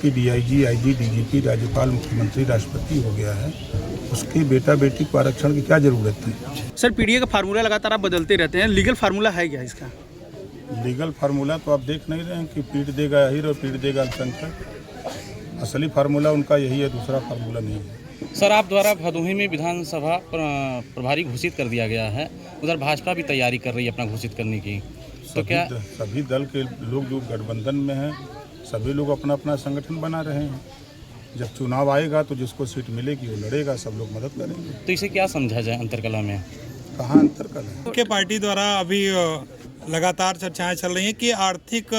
SP, DIG, IG, DGP, राज्यपाल, मुख्यमंत्री, राष्ट्रपति हो गया है, उसके बेटा बेटी को आरक्षण की क्या जरूरत है? सर पीडीए का फार्मूला लगातार आप बदलते रहते हैं, लीगल फार्मूला है क्या इसका? लीगल फार्मूला तो आप देख नहीं रहे हैं कि पीट देगा अहीर और पीट देगा अल्पसंख्यक। असली फार्मूला उनका यही है, दूसरा फार्मूला नहीं है। सर आप द्वारा भदोही में विधानसभा प्रभारी घोषित कर दिया गया है, उधर भाजपा भी तैयारी कर रही है अपना घोषित करने की, तो क्या सभी दल के लोग जो गठबंधन में हैं सभी लोग अपना अपना संगठन बना रहे हैं। जब चुनाव आएगा तो जिसको सीट मिलेगी वो लड़ेगा, सब लोग मदद करेंगे। तो इसे क्या समझा जाए अंतरकला में? कहाँ अंतरकला है? मुख्य पार्टी द्वारा अभी लगातार चर्चाएं चल रही हैं कि आर्थिक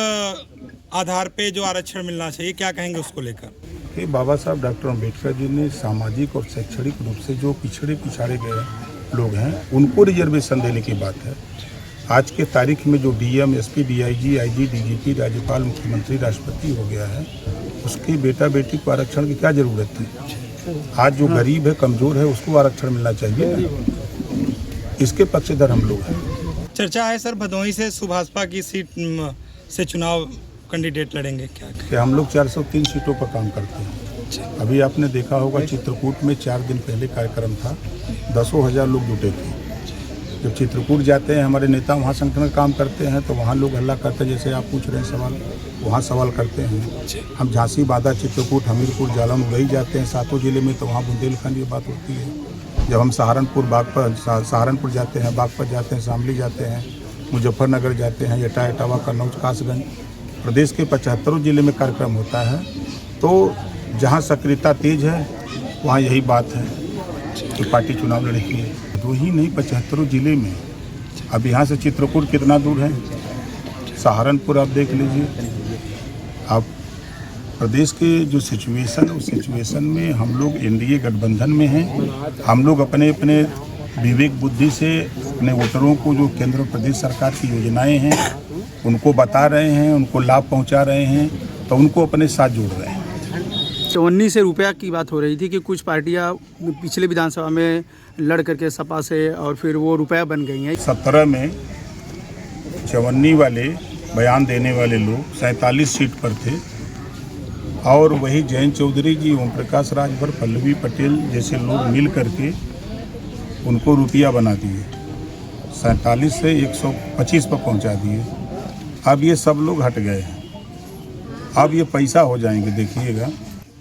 आधार पे जो आरक्षण मिलना चाहिए, क्या कहेंगे उसको लेकर? कि बाबा साहब डॉक्टर अम्बेडकर जी ने सामाजिक और शैक्षणिक रूप से जो पिछाड़े गए लोग हैं उनको रिजर्वेशन देने की बात है। आज के तारीख में जो DM, SP, DIG, IG, DGP, राज्यपाल, मुख्यमंत्री, राष्ट्रपति हो गया है, उसके बेटा बेटी को आरक्षण की क्या जरूरत है? आज जो गरीब है, कमजोर है, उसको आरक्षण मिलना चाहिए ना। इसके पक्षधर हम लोग हैं। चर्चा है सर भदोही से सुभाषपा की सीट से चुनाव कैंडिडेट लड़ेंगे, क्या कि हम लोग 403 सीटों पर काम करते हैं। अभी आपने देखा होगा चित्रकूट में 4 दिन पहले कार्यक्रम था, 10,000 लोग जुटे थे। जब चित्रकूट जाते हैं हमारे नेता, वहाँ संगठन का काम करते हैं, तो वहाँ लोग हल्ला करते हैं, जैसे आप पूछ रहे हैं सवाल, वहाँ सवाल करते हैं। हम झांसी, बांदा, चित्रकूट, हमीरपुर, जालौन वही जाते हैं 7 जिले में, तो वहाँ बुंदेलखंड की बात होती है। जब हम सहारनपुर जाते हैं, बागपत जाते हैं, शामली जाते हैं, मुजफ्फरनगर जाते हैं, एटा, इटावा, कन्नौज, कासगंज, प्रदेश के 75 जिले में कार्यक्रम होता है। तो जहाँ सक्रियता तेज है वहाँ यही बात है कि पार्टी चुनाव लड़ेगी। 2 ही नहीं, 75 जिले में। अब यहाँ से चित्रकूट कितना दूर है? सहारनपुर आप देख लीजिए। अब प्रदेश के जो सिचुएशन है उस सिचुएशन में हम लोग एनडीए गठबंधन में हैं। हम लोग अपने अपने विवेक बुद्धि से अपने वोटरों को जो केंद्र और प्रदेश सरकार की योजनाएं हैं उनको बता रहे हैं, उनको लाभ पहुंचा रहे हैं, तो उनको अपने साथ जोड़ रहे हैं। 54 से रुपया की बात हो रही थी कि कुछ पार्टियां पिछले विधानसभा में लड़ करके सपा से और फिर वो रुपया बन गई हैं। 17 में 54 वाले बयान देने वाले लोग 47 सीट पर थे और वही जयंत चौधरी जी, ओम प्रकाश राजभर, पल्लवी पटेल जैसे लोग मिल करके उनको रुपया बना दिए। 47 से 125 पर पहुंचा दिए। अब ये सब लोग हट गए हैं, अब ये पैसा हो जाएंगे, देखिएगा।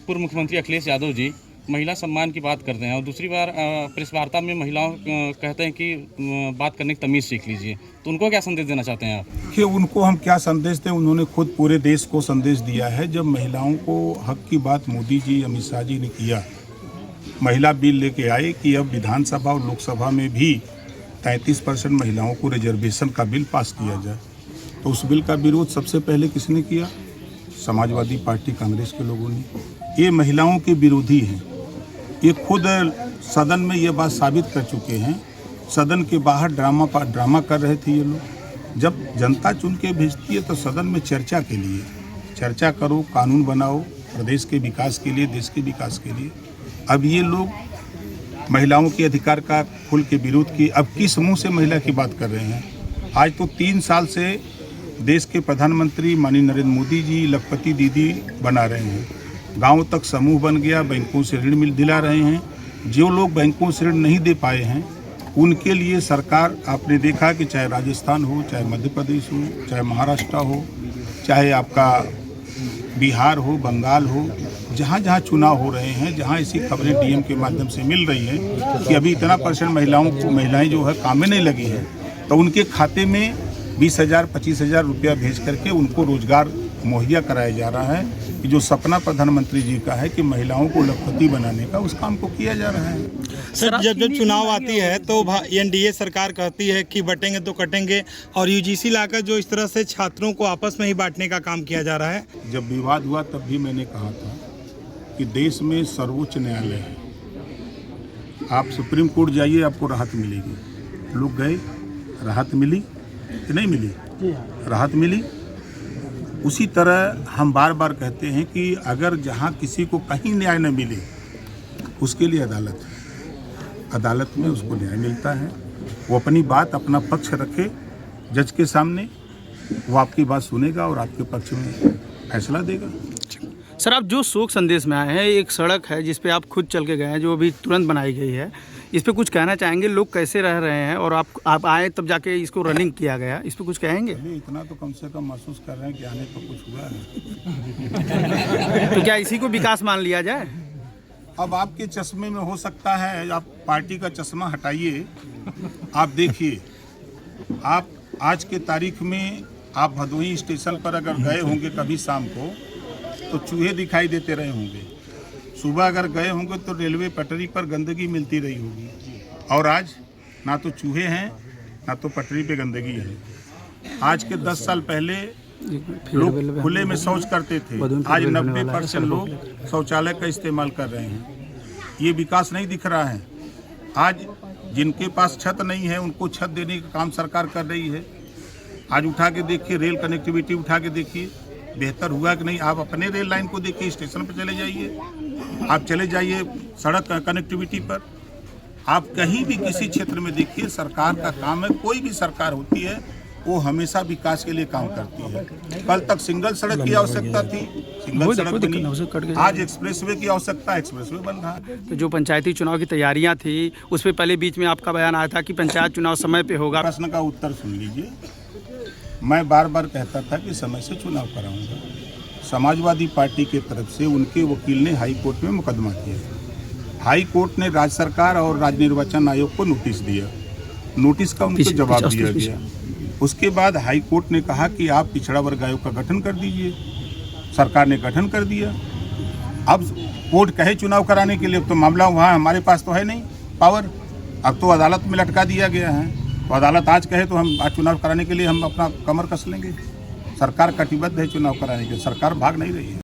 पूर्व मुख्यमंत्री अखिलेश यादव जी महिला सम्मान की बात करते हैं और दूसरी बार प्रेस वार्ता में महिलाओं कहते हैं कि बात करने की तमीज़ सीख लीजिए, तो उनको क्या संदेश देना चाहते हैं आप? कि उनको हम क्या संदेश दें? उन्होंने खुद पूरे देश को संदेश दिया है। जब महिलाओं को हक की बात मोदी जी, अमित शाह जी ने किया, महिला बिल लेके आए कि अब विधानसभा और लोकसभा में भी 33% महिलाओं को रिजर्वेशन का बिल पास किया जाए, तो उस बिल का विरोध सबसे पहले किसने किया? समाजवादी पार्टी, कांग्रेस के लोगों ने। ये महिलाओं के विरोधी हैं। ये खुद सदन में ये बात साबित कर चुके हैं। सदन के बाहर ड्रामा कर रहे थे ये लोग। जब जनता चुन के भेजती है तो सदन में चर्चा के लिए चर्चा करो, कानून बनाओ प्रदेश के विकास के लिए, देश के विकास के लिए। अब ये लोग महिलाओं के अधिकार का खुल के विरोध किए। अब किस मुँह से महिला की बात कर रहे हैं? आज तो 3 साल से देश के प्रधानमंत्री माननीय नरेंद्र मोदी जी लखपति दीदी बना रहे हैं। गांव तक समूह बन गया, बैंकों से ऋण दिला रहे हैं। जो लोग बैंकों से ऋण नहीं दे पाए हैं उनके लिए सरकार, आपने देखा कि चाहे राजस्थान हो, चाहे मध्य प्रदेश हो, चाहे महाराष्ट्र हो, चाहे आपका बिहार हो, बंगाल हो, जहाँ जहाँ चुनाव हो रहे हैं, जहाँ ऐसी खबरें डीएम के माध्यम से मिल रही हैं कि अभी इतना % महिलाएं जो है काम में नहीं लगी हैं, तो उनके खाते में 20,000 25,000 रुपया भेज करके उनको रोजगार मुहैया कराया जा रहा है। कि जो सपना प्रधानमंत्री जी का है कि महिलाओं को लखपति बनाने का, उस काम को किया जा रहा है। सर जब चुनाव आती है तो एनडीए सरकार कहती है कि बटेंगे तो कटेंगे, और यूजीसी लाकर जो इस तरह से छात्रों को आपस में ही बांटने का काम किया जा रहा है। जब विवाद हुआ तब भी मैंने कहा था कि देश में सर्वोच्च न्यायालय है, आप सुप्रीम कोर्ट जाइए, आपको राहत मिलेगी। लोग गए, राहत मिली कि नहीं मिली? राहत मिली। उसी तरह हम बार बार कहते हैं कि अगर जहाँ किसी को कहीं न्याय न मिले उसके लिए अदालत है। अदालत में उसको न्याय मिलता है। वो अपनी बात, अपना पक्ष रखे जज के सामने, वो आपकी बात सुनेगा और आपके पक्ष में फैसला देगा। सर, आप जो शोक संदेश में आए हैं, एक सड़क है जिस पे आप खुद चल के गए हैं, जो अभी तुरंत बनाई गई है, इस पे कुछ कहना चाहेंगे? लोग कैसे रह रहे हैं, और आप आए तब जाके इसको रनिंग किया गया, इस पे कुछ कहेंगे? चलिए, इतना तो कम से कम महसूस कर रहे हैं कि आने को कुछ हुआ है। तो क्या इसी को विकास मान लिया जाए? अब आपके चश्मे में हो सकता है, आप पार्टी का चश्मा हटाइए, आप देखिए, आप आज के तारीख में आप भदोही स्टेशन पर अगर गए होंगे कभी शाम को तो चूहे दिखाई देते रहे होंगे। सुबह अगर गए होंगे तो रेलवे पटरी पर गंदगी मिलती रही होगी, और आज ना तो चूहे हैं ना तो पटरी पे गंदगी है। आज के 10 साल पहले लोग खुले में शौच करते थे, आज 90% लोग शौचालय का इस्तेमाल कर रहे हैं। ये विकास नहीं दिख रहा है। आज जिनके पास छत नहीं है उनको छत देने का काम सरकार कर रही है। आज उठा के देखिए, रेल कनेक्टिविटी उठा के देखिए, बेहतर हुआ कि नहीं। आप अपने रेल लाइन को देखिए, स्टेशन पर चले जाइए, आप चले जाइए सड़क कनेक्टिविटी पर, आप कहीं भी किसी क्षेत्र में देखिए, सरकार का काम है। कोई भी सरकार होती है वो हमेशा विकास के लिए काम करती है। कल तक सिंगल सड़क की आवश्यकता थी, सिंगल सड़क बनी। आज एक्सप्रेसवे की आवश्यकता है, एक्सप्रेसवे बन रहा है। तो जो पंचायती चुनाव की तैयारियां थी, उस पर पहले बीच में आपका बयान आया था कि पंचायत चुनाव समय पे होगा। प्रश्न का उत्तर सुन लीजिए। मैं बार बार कहता था कि समय से चुनाव कराऊंगा। समाजवादी पार्टी की तरफ से उनके वकील ने हाई कोर्ट में मुकदमा किया। हाई कोर्ट ने राज्य सरकार और राज्य निर्वाचन आयोग को नोटिस दिया। नोटिस का उनको जवाब दिया गया। उसके बाद हाई कोर्ट ने कहा कि आप पिछड़ा वर्ग आयोग का गठन कर दीजिए। सरकार ने गठन कर दिया। अब कोर्ट कहे चुनाव कराने के लिए, अब तो मामला वहाँ हमारे पास तो है नहीं पावर, अब तो अदालत में लटका दिया गया है। तो अदालत आज कहे तो हम आज चुनाव कराने के लिए हम अपना कमर कस लेंगे। सरकार कटिबद्ध है चुनाव कराने के, सरकार भाग नहीं रही है।